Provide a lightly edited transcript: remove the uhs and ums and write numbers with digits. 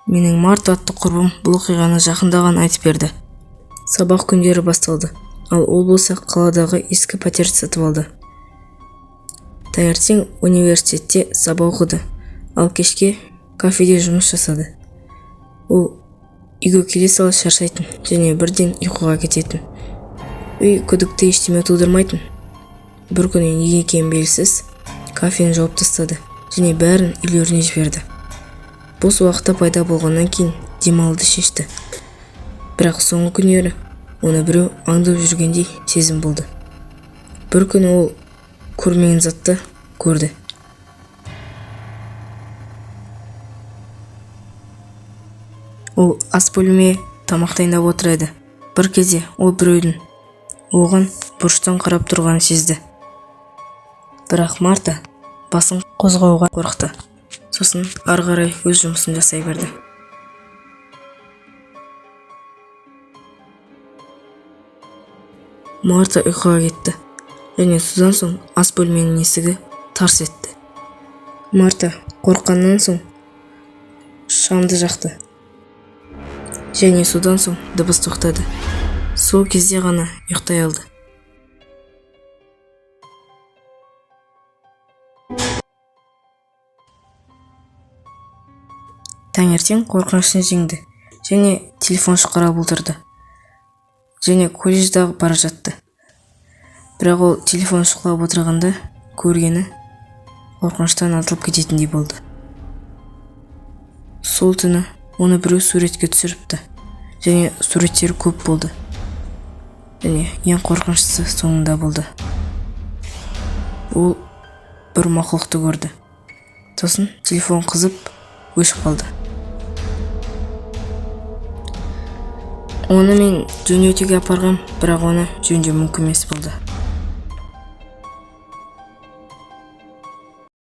Менің Марта атты құрбым бұл оқиғаны жақындаған айтып берді. Сабақ күндері басталды, ал ол болса қаладағы ескі пәтер сатып алды. Таңертең университетте сабақ оқыды, ал кешке кафеде жұмыс жасады. Ол үйге келе сала шаршайтын және бірден ұйқыға кететін. Үй күдікті ештеме тудырмайтын. Бір күні неге екені белгісіз кафені жауып тастады және бәрін үйлеріне жіберді. Бос уақытта пайда болғаннан кейін демалуды шешті. Бірақ соңғы күндері оны біреу аңдып жүргендей сезім болды. Бір күні ол көрмеген затты көрді. Ол ас бөлме тамақ дайындап отыр еді. Бір кезде ол біреудің оған бұрыштан қарап тұрғанын сезді. Бірақ Марта басын қозғауға қорықты. Сосын ары қарай өз жұмысын жасай берді. Марта ұйқыға кетті және содан соң ас бөлменің есігі тарс етті. Марта қорыққаннан соң шамды жақты және содан соң дыбыс тоқтады. Сол кезде ғана ұйықтай алды. Таңертең қорқынышын жеңді және телефон шықырап отырды және колледждағы бара жатты. Бірақ ол телефон шұқылап отырғанда көргені қорқыныштан атылып кететіндей болды. Сол түні оны біреу суретке түсіріпті және суреттері көп болды. Және ең қорқыныштысы соңында болды. Ол бір мақұлықты көрді. Сосын телефон қызып өшіп қалды. Оны мен жөндеуге апарғам, бірақ оны жөндеу мүмкін емес болды.